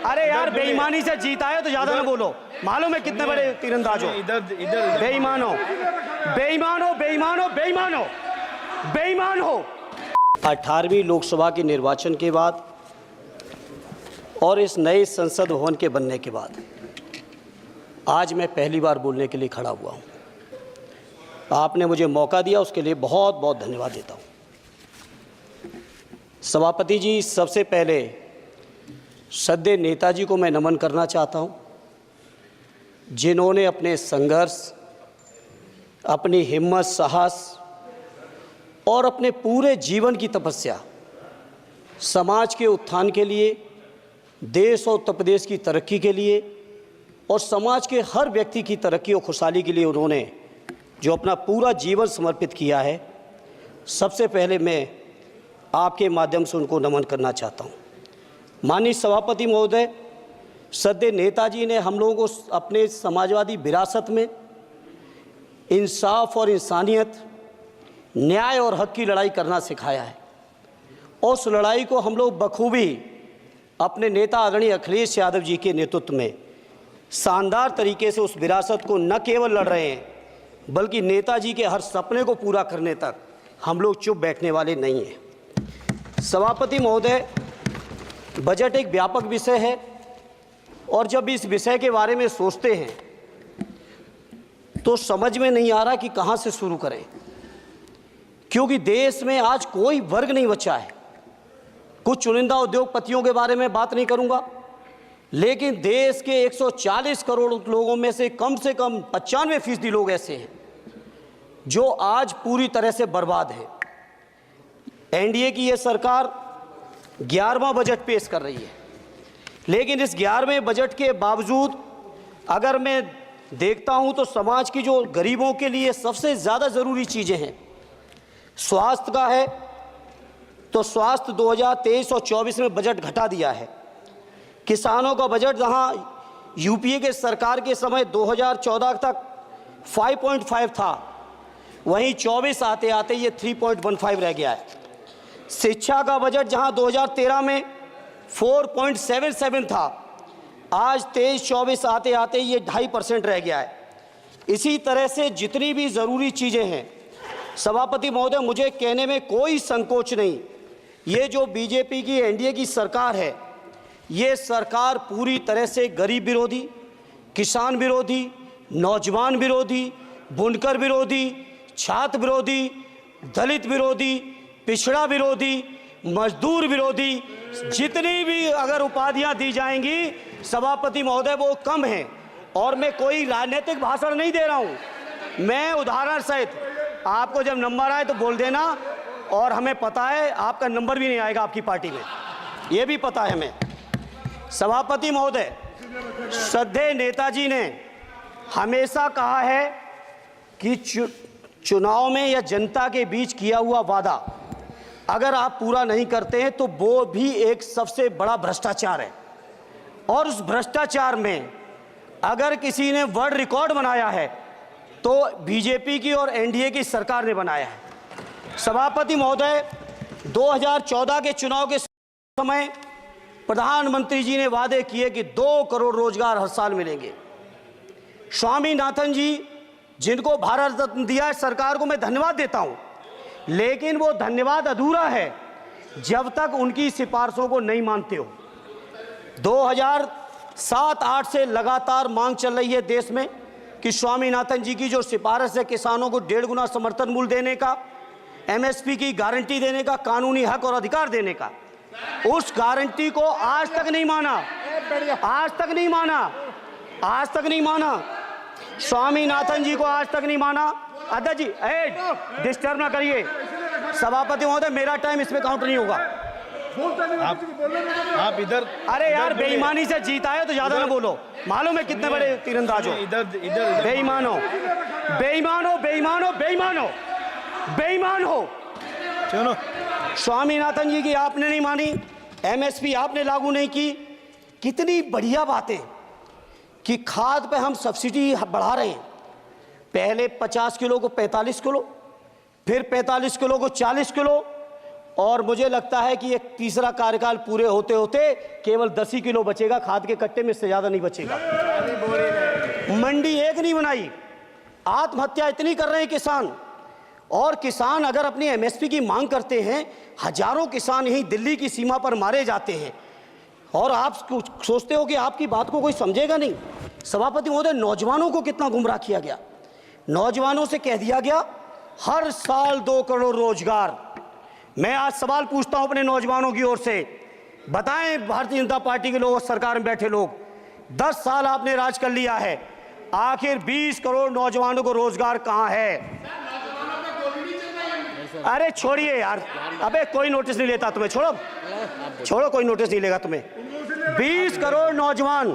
अरे यार बेईमानी से जीता है तो ज्यादा ना बोलो। मालूम है कितने बड़े तीरंदाज हो। बेईमान हो, बेईमान हो, बेईमान हो, बेईमान हो, बेईमान हो। 18वीं लोकसभा के निर्वाचन के बाद और इस नए संसद भवन के बनने के बाद आज मैं पहली बार बोलने के लिए खड़ा हुआ हूँ। आपने मुझे मौका दिया, उसके लिए बहुत बहुत धन्यवाद देता हूँ। सभापति जी, सबसे पहले श्रद्धेय नेताजी को मैं नमन करना चाहता हूँ, जिन्होंने अपने संघर्ष, अपनी हिम्मत, साहस और अपने पूरे जीवन की तपस्या समाज के उत्थान के लिए, देश और उत्तर प्रदेश की तरक्की के लिए और समाज के हर व्यक्ति की तरक्की और खुशहाली के लिए उन्होंने जो अपना पूरा जीवन समर्पित किया है, सबसे पहले मैं आपके माध्यम से उनको नमन करना चाहता हूँ। माननीय सभापति महोदय, श्रद्धेय नेताजी ने हम लोगों को अपने समाजवादी विरासत में इंसाफ और इंसानियत, न्याय और हक की लड़ाई करना सिखाया है। उस लड़ाई को हम लोग बखूबी अपने नेता आदरणीय अखिलेश यादव जी के नेतृत्व में शानदार तरीके से उस विरासत को न केवल लड़ रहे हैं, बल्कि नेताजी के हर सपने को पूरा करने तक हम लोग चुप बैठने वाले नहीं हैं। सभापति महोदय, बजट एक व्यापक विषय है और जब इस विषय के बारे में सोचते हैं तो समझ में नहीं आ रहा कि कहाँ से शुरू करें, क्योंकि देश में आज कोई वर्ग नहीं बचा है। कुछ चुनिंदा उद्योगपतियों के बारे में बात नहीं करूंगा, लेकिन देश के 140 करोड़ लोगों में से कम 95% लोग ऐसे हैं जो आज पूरी तरह से बर्बाद हैं। एनडीए की ये सरकार 11वां बजट पेश कर रही है, लेकिन इस 11वें बजट के बावजूद अगर मैं देखता हूं तो समाज की जो गरीबों के लिए सबसे ज़्यादा ज़रूरी चीज़ें हैं, स्वास्थ्य का है तो स्वास्थ्य 2023 और 24 में बजट घटा दिया है। किसानों का बजट जहां यूपीए के सरकार के समय 2014 तक 5.5 था, वहीं 24 आते आते ये 3.15 रह गया है। शिक्षा का बजट जहां 2013 में 4.77 था, आज 23-24 आते आते ये 2.5% रह गया है। इसी तरह से जितनी भी ज़रूरी चीज़ें हैं, सभापति महोदय, मुझे कहने में कोई संकोच नहीं, ये जो बीजेपी की एनडीए की सरकार है, ये सरकार पूरी तरह से गरीब विरोधी, किसान विरोधी, नौजवान विरोधी, बुनकर विरोधी, छात्र विरोधी, दलित विरोधी, पिछड़ा विरोधी, मजदूर विरोधी, जितनी भी अगर उपाधियां दी जाएंगी सभापति महोदय वो कम हैं। और मैं कोई राजनीतिक भाषण नहीं दे रहा हूं, मैं उदाहरण सहित आपको जब नंबर आए तो बोल देना, और हमें पता है आपका नंबर भी नहीं आएगा आपकी पार्टी में, ये भी पता है हमें। सभापति महोदय, श्रद्धेय नेताजी ने हमेशा कहा है कि चुनाव में या जनता के बीच किया हुआ वादा अगर आप पूरा नहीं करते हैं तो वो भी एक सबसे बड़ा भ्रष्टाचार है, और उस भ्रष्टाचार में अगर किसी ने वर्ल्ड रिकॉर्ड बनाया है तो बीजेपी की और एनडीए की सरकार ने बनाया है। सभापति महोदय, 2014 के चुनाव के समय प्रधानमंत्री जी ने वादे किए कि 2 करोड़ रोजगार हर साल मिलेंगे। स्वामीनाथन जी, जिनको भारत रत्न दिया है, सरकार को मैं धन्यवाद देता हूं, लेकिन वो धन्यवाद अधूरा है जब तक उनकी सिफारिशों को नहीं मानते हो। 2007-8 से लगातार मांग चल रही है देश में कि स्वामीनाथन जी की जो सिफारिश है किसानों को 1.5 गुना समर्थन मूल्य देने का, एमएसपी की गारंटी देने का, कानूनी हक और अधिकार देने का, उस गारंटी को आज तक नहीं माना, आज तक नहीं माना, आज तक नहीं माना। स्वामीनाथन जी को आज तक नहीं माना। अध्यक्ष जी, डिस्टर्ब ना करिए। सभापति महोदय, मेरा टाइम इसमें काउंट नहीं होगा। आप इधर, अरे यार बेईमानी से जीता है तो ज्यादा ना बोलो। मालूम है कितने बड़े तीरंदाज हो। इधर बेईमान हो, बेईमान हो, बेईमान हो, बेईमान हो, बेईमान हो। चलो, स्वामीनाथन जी की आपने नहीं मानी, एमएसपी आपने लागू नहीं की। कितनी बढ़िया बातें कि खाद पे हम सब्सिडी बढ़ा रहे हैं, पहले 50 किलो को 45 किलो, फिर 45 किलो को 40 किलो, और मुझे लगता है कि एक तीसरा कार्यकाल पूरे होते होते केवल 10 ही किलो बचेगा खाद के कट्टे में, इससे ज़्यादा नहीं बचेगा। मंडी एक नहीं बनाई, आत्महत्या इतनी कर रहे हैं किसान। और किसान अगर अपनी एमएसपी की मांग करते हैं, हजारों किसान यहीं दिल्ली की सीमा पर मारे जाते हैं, और आप सोचते हो कि आपकी बात को कोई समझेगा नहीं। सभापति महोदय, नौजवानों को कितना गुमराह किया गया। नौजवानों से कह दिया गया हर साल 2 करोड़ रोजगार। मैं आज सवाल पूछता हूं अपने नौजवानों की ओर से, बताएं भारतीय जनता पार्टी के लोग और सरकार में बैठे लोग, 10 साल आपने राज कर लिया है, आखिर 20 करोड़ नौजवानों को रोजगार कहां है? अरे छोड़िए यार, अबे कोई नोटिस नहीं लेता तुम्हें, छोड़ो कोई नोटिस नहीं लेगा तुम्हें। 20 करोड़ नौजवान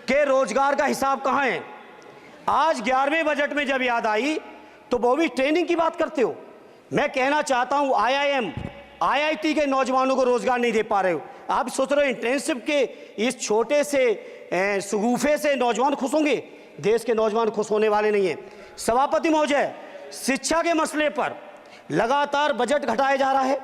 के रोजगार का हिसाब कहां है? आज 11वें बजट में जब याद आई तो वो भी ट्रेनिंग की बात करते हो। मैं कहना चाहता हूं IIM, IIT के नौजवानों को रोजगार नहीं दे पा रहे हो। आप सोच रहे हो इंटर्नशिप के इस छोटे से शगुफे से नौजवान खुश होंगे? देश के नौजवान खुश होने वाले नहीं है। सभापति महोदय, शिक्षा के मसले पर लगातार बजट घटाया जा रहा है,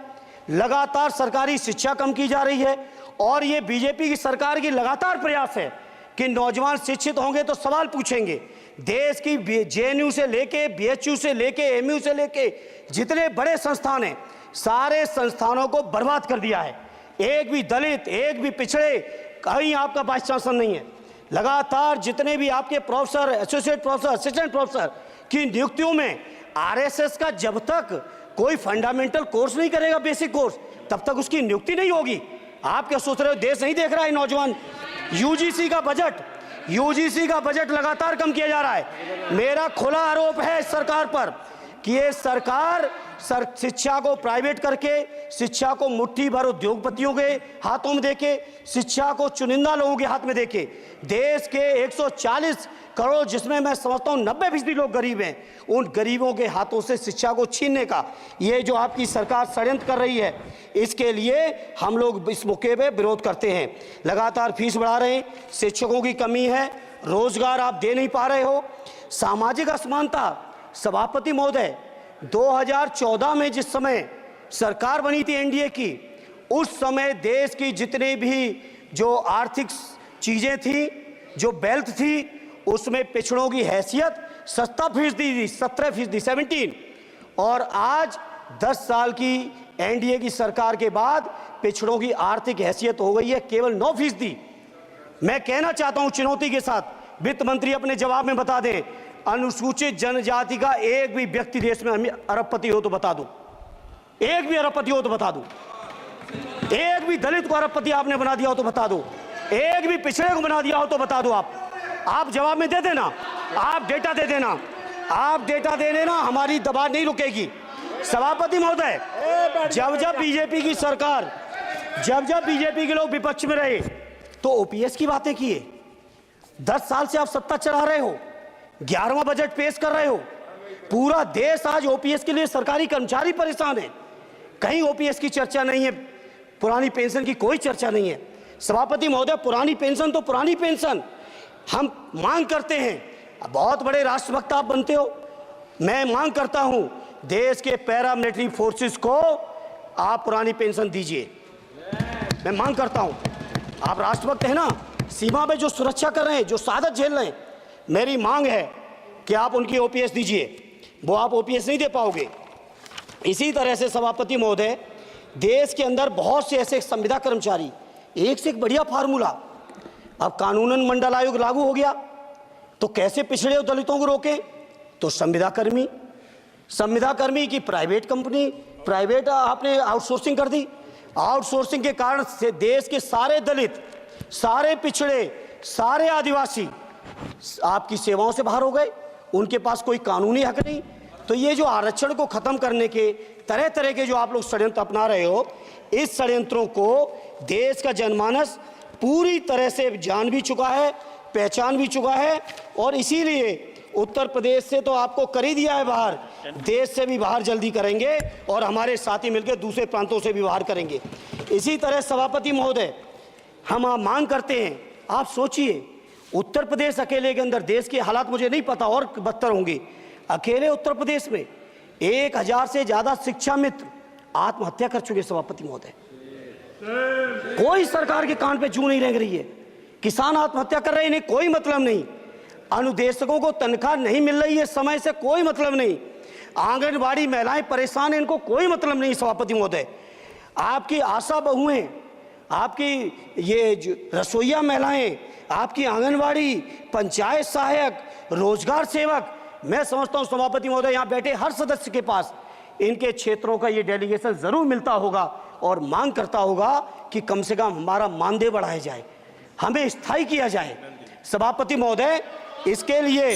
लगातार सरकारी शिक्षा कम की जा रही है, और ये बीजेपी की सरकार की लगातार प्रयास है कि नौजवान शिक्षित होंगे तो सवाल पूछेंगे। देश की JNU से लेके BHU से लेके MU से लेके जितने बड़े संस्थान हैं, सारे संस्थानों को बर्बाद कर दिया है। एक भी दलित, एक भी पिछड़े, कहीं आपका वाइस चांसलर नहीं है। लगातार जितने भी आपके professor, associate professor, assistant professor की नियुक्तियों में RSS का जब तक कोई फंडामेंटल कोर्स नहीं करेगा, बेसिक कोर्स, तब तक उसकी नियुक्ति नहीं होगी। आप क्या सोच रहे हो देश नहीं देख रहा है नौजवान? UGC का बजट लगातार कम किया जा रहा है। मेरा खुला आरोप है इस सरकार पर कि ये सरकार शिक्षा को प्राइवेट करके, शिक्षा को मुट्ठी भर उद्योगपतियों के हाथों में देके, शिक्षा को चुनिंदा लोगों के हाथ में देके, देश के 140 करोड़, जिसमें मैं समझता हूँ 90% लोग गरीब हैं, उन गरीबों के हाथों से शिक्षा को छीनने का ये जो आपकी सरकार षड्यंत्र कर रही है, इसके लिए हम लोग इस मौके पे विरोध करते हैं। लगातार फीस बढ़ा रहे हैं, शिक्षकों की कमी है, रोजगार आप दे नहीं पा रहे हो, सामाजिक असमानता। सभापति महोदय, 2014 में जिस समय सरकार बनी थी NDA की, उस समय देश की जितने भी जो आर्थिक चीजें थी, जो वेल्थ थी, उसमें पिछड़ों की हैसियत 17% थी, 17%, और आज 10 साल की NDA की सरकार के बाद पिछड़ों की आर्थिक हैसियत हो गई है केवल 9%। मैं कहना चाहता हूं चुनौती के साथ, वित्त मंत्री अपने जवाब में बता दें, अनुसूचित जनजाति का एक भी व्यक्ति देश में अरबपति हो तो बता दो, एक भी अरबपति हो तो बता दो, एक भी दलित को अरबपति आपने बना दिया हो तो बता दो, एक भी पिछड़े को बना दिया हो तो बता दो। आप जवाब में दे देना, आप डेटा दे देना, आप डेटा दे देना, हमारी दबाव नहीं रुकेगी। सभापति महोदय, जब बीजेपी की सरकार, जब बीजेपी के लोग विपक्ष में रहे तो OPS की बातें किए। 10 साल से आप सत्ता चढ़ा रहे हो, 11वां बजट पेश कर रहे हो, पूरा देश आज OPS के लिए, सरकारी कर्मचारी परेशान है, कहीं OPS की चर्चा नहीं है, पुरानी पेंशन की कोई चर्चा नहीं है। सभापति महोदय, पुरानी पेंशन तो पुरानी पेंशन, हम मांग करते हैं, बहुत बड़े राष्ट्रभक्त आप बनते हो, मैं मांग करता हूं देश के पैरामिलिट्री फोर्सेस को आप पुरानी पेंशन दीजिए। मैं मांग करता हूं, आप राष्ट्रभक्त हैं ना, सीमा पे जो सुरक्षा कर रहे हैं, जो शहादत झेल रहे हैं, मेरी मांग है कि आप उनकी OPS दीजिए। वो आप OPS नहीं दे पाओगे। इसी तरह से सभापति महोदय, देश के अंदर बहुत से ऐसे संविदा कर्मचारी, एक से एक बढ़िया फार्मूला, अब कानूनन मंडल आयोग लागू हो गया तो कैसे पिछड़े और दलितों को रोकें? तो संविदा कर्मी की प्राइवेट कंपनी, प्राइवेट आपने आउटसोर्सिंग कर दी। आउटसोर्सिंग के कारण से देश के सारे दलित, सारे पिछड़े, सारे आदिवासी आपकी सेवाओं से बाहर हो गए, उनके पास कोई कानूनी हक नहीं। तो ये जो आरक्षण को खत्म करने के तरह तरह के जो आप लोग षड्यंत्र अपना रहे हो, इस षड्यंत्रों को देश का जनमानस पूरी तरह से जान भी चुका है, पहचान भी चुका है, और इसीलिए उत्तर प्रदेश से तो आपको कर ही दिया है बाहर, देश से भी बाहर जल्दी करेंगे, और हमारे साथी मिलकर दूसरे प्रांतों से भी बाहर करेंगे। इसी तरह सभापति महोदय, हम मांग करते हैं, आप सोचिए, उत्तर प्रदेश अकेले के अंदर, देश के हालात मुझे नहीं पता और बदतर होंगे, अकेले उत्तर प्रदेश में 1000 से ज़्यादा शिक्षा मित्र आत्महत्या कर चुके सभापति महोदय। कोई सरकार के कान पे जू नहीं रेंग रही है। किसान आत्महत्या कर रहे हैं, इन्हें कोई मतलब नहीं। अनुदेशकों को तनख्वाह नहीं मिल रही है समय से, कोई मतलब नहीं। आंगनबाड़ी महिलाएं परेशान हैं, इनको कोई मतलब नहीं सभापति महोदय। आपकी आशा बहुएं, आपकी ये रसोईया महिलाएं, आपकी आंगनबाड़ी, पंचायत सहायक, रोजगार सेवक, मैं समझता हूं सभापति महोदय यहाँ बैठे हर सदस्य के पास इनके क्षेत्रों का ये डेलीगेशन जरूर मिलता होगा और मांग करता होगा कि कम से कम हमारा मानदेय बढ़ाया जाए, हमें स्थायी किया जाए। सभापति महोदय, इसके लिए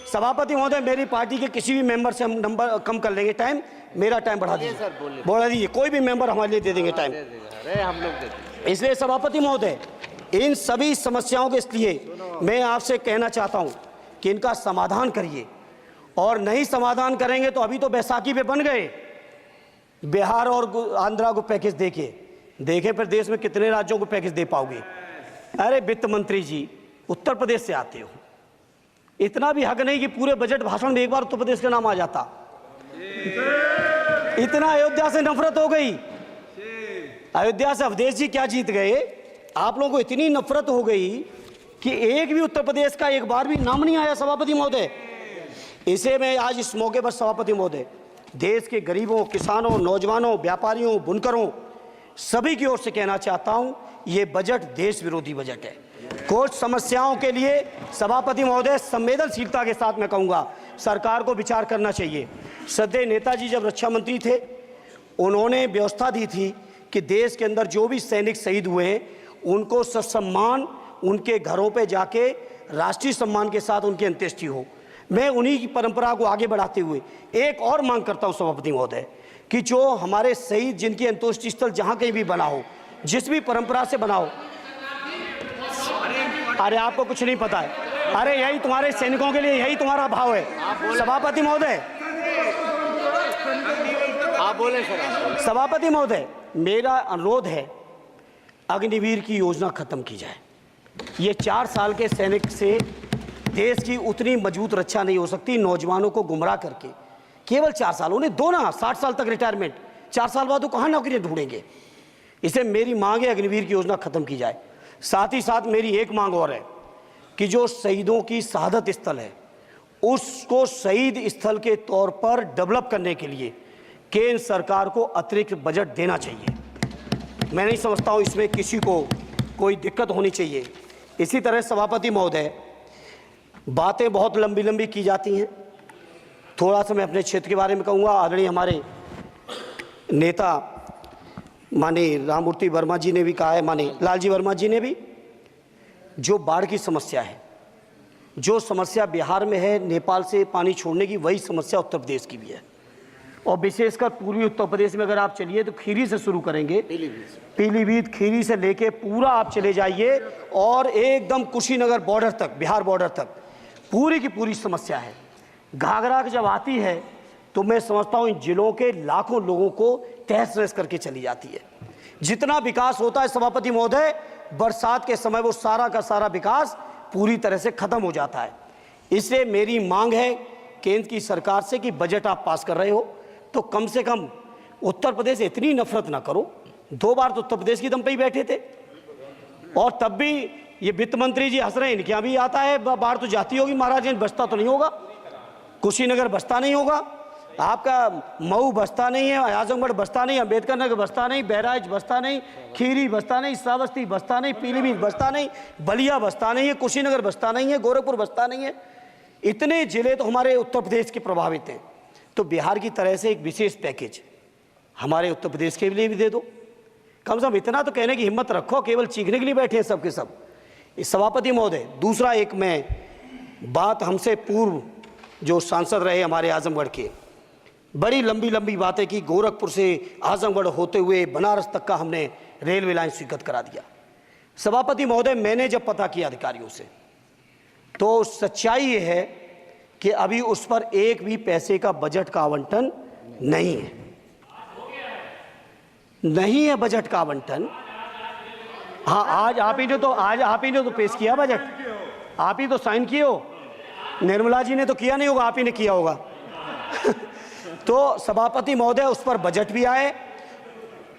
सभापति महोदय मेरी पार्टी के किसी भी मेंबर से हम नंबर कम कर लेंगे, टाइम, मेरा टाइम बढ़ा दीजिए, बढ़ा दीजिए, कोई भी मेंबर हमारे लिए दे देंगे टाइम, हम लोग दे देंगे। इसलिए सभापति महोदय, इन सभी समस्याओं के लिए मैं आपसे कहना चाहता हूं कि इनका समाधान करिए, और नहीं समाधान करेंगे तो अभी तो बैसाखी पे बन गए, बिहार और आंध्रा को पैकेज देखे फिर देश में कितने राज्यों को पैकेज दे पाओगे। अरे वित्त मंत्री जी, उत्तर प्रदेश से आते हो, इतना भी हक नहीं कि पूरे बजट भाषण में एक बार उत्तर प्रदेश का नाम आ जाता। इतना अयोध्या से नफरत हो गई, अयोध्या से अवधेश जी क्या जीत गए, आप लोगों को इतनी नफरत हो गई कि एक भी उत्तर प्रदेश का एक बार भी नाम नहीं आया सभापति महोदय। इसे मैं आज इस मौके पर सभापति महोदय देश के गरीबों, किसानों, नौजवानों, व्यापारियों, बुनकरों सभी की ओर से कहना चाहता हूं, ये बजट देश विरोधी बजट है। कुछ समस्याओं के लिए सभापति महोदय संवेदनशीलता के साथ मैं कहूंगा सरकार को विचार करना चाहिए। श्रद्धेय नेताजी जब रक्षा मंत्री थे, उन्होंने व्यवस्था दी थी कि देश के अंदर जो भी सैनिक शहीद हुए हैं उनको ससम्मान उनके घरों पे जाके राष्ट्रीय सम्मान के साथ उनकी अंत्येष्टि हो। मैं उन्हीं की परंपरा को आगे बढ़ाते हुए एक और मांग करता हूं सभापति महोदय कि जो हमारे शहीद जिनकी अंत्येष्टि स्थल जहां कहीं भी बना हो, जिस भी परंपरा से बना हो, अरे आपको कुछ नहीं पता है, अरे यही तुम्हारे सैनिकों के लिए यही तुम्हारा भाव है। सभापति महोदय, आप बोले सर। सभापति महोदय, मेरा अनुरोध है अग्निवीर की योजना खत्म की जाए। ये 4 साल के सैनिक से देश की उतनी मजबूत रक्षा नहीं हो सकती। नौजवानों को गुमराह करके केवल 4 साल, उन्हें दो ना 60 साल तक रिटायरमेंट, 4 साल बाद वो कहाँ नौकरियां ढूंढेंगे। इसे मेरी मांग है अग्निवीर की योजना खत्म की जाए। साथ ही साथ मेरी एक मांग और है कि जो शहीदों की शहादत स्थल है उसको शहीद स्थल के तौर पर डेवलप करने के लिए केंद्र सरकार को अतिरिक्त बजट देना चाहिए। मैं नहीं समझता हूँ इसमें किसी को कोई दिक्कत होनी चाहिए। इसी तरह सभापति महोदय, बातें बहुत लंबी लंबी की जाती हैं, थोड़ा सा मैं अपने क्षेत्र के बारे में कहूँगा। आदरणीय हमारे नेता माननीय राममूर्ति वर्मा जी ने भी कहा है, माननीय लालजी वर्मा जी ने भी, जो बाढ़ की समस्या है, जो समस्या बिहार में है नेपाल से पानी छोड़ने की, वही समस्या उत्तर प्रदेश की भी है। और विशेषकर पूर्वी उत्तर प्रदेश में अगर आप चलिए तो खीरी से शुरू करेंगे, पीलीभीत खीरी से लेके पूरा आप चले जाइए और एकदम कुशीनगर बॉर्डर तक, बिहार बॉर्डर तक पूरी की पूरी समस्या है। घाघरा जब आती है तो मैं समझता हूँ इन जिलों के लाखों लोगों को तहस नहस करके चली जाती है। जितना विकास होता है सभापति महोदय, बरसात के समय वो सारा का सारा विकास पूरी तरह से खत्म हो जाता है। इसलिए मेरी मांग है केंद्र की सरकार से कि बजट आप पास कर रहे हो तो कम से कम उत्तर प्रदेश से इतनी नफरत ना करो। 2 बार तो उत्तर प्रदेश की दम पे ही बैठे थे और तब भी ये वित्त मंत्री जी हंस रहे हैं, इनके यहाँ भी आता है, बाढ़ तो जाती होगी महाराज, बसता तो नहीं होगा, कुशीनगर बसता नहीं होगा, आपका मऊ बसता नहीं है, आजमगढ़ बसता नहीं, अम्बेडकर नगर बसता नहीं, बहराइच बसता नहीं, खीरी बसता नहीं, श्रावस्ती बसता नहीं, पीलीभीत बसता नहीं, बलिया बसता नहीं है, कुशीनगर बसता नहीं है, गोरखपुर बसता नहीं है। इतने जिले तो हमारे उत्तर प्रदेश के प्रभावित हैं। तो बिहार की तरह से एक विशेष पैकेज हमारे उत्तर प्रदेश के लिए भी दे दो। कम से कम इतना तो कहने की हिम्मत रखो, केवल चीखने के लिए बैठे हैं सब के सब। सभापति महोदय, दूसरा एक मैं बात, हमसे पूर्व जो सांसद रहे हमारे आजमगढ़ के, बड़ी लंबी लंबी बातें की, गोरखपुर से आजमगढ़ होते हुए बनारस तक का हमने रेलवे लाइन स्वीकृत करा दिया। सभापति महोदय, मैंने जब पता किया अधिकारियों से तो सच्चाई ये है कि अभी उस पर एक भी पैसे का बजट का आवंटन नहीं है, नहीं है बजट का आवंटन। हाँ, आज आप ही ने तो पेश किया बजट, आप ही तो साइन किए हो, निर्मला जी ने तो किया नहीं होगा, आप ही ने किया होगा। तो सभापति महोदय उस पर बजट भी आए,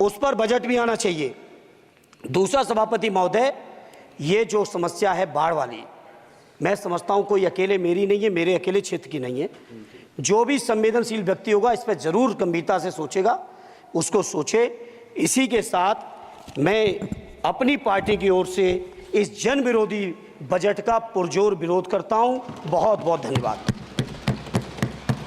उस पर बजट भी आना चाहिए। दूसरा सभापति महोदय, ये जो समस्या है बाढ़ वाली, मैं समझता हूँ कोई अकेले मेरी नहीं है, मेरे अकेले क्षेत्र की नहीं है। जो भी संवेदनशील व्यक्ति होगा इस पर जरूर गंभीरता से सोचेगा, उसको सोचे। इसी के साथ मैं अपनी पार्टी की ओर से इस जन विरोधी बजट का पुरजोर विरोध करता हूँ। बहुत बहुत धन्यवाद।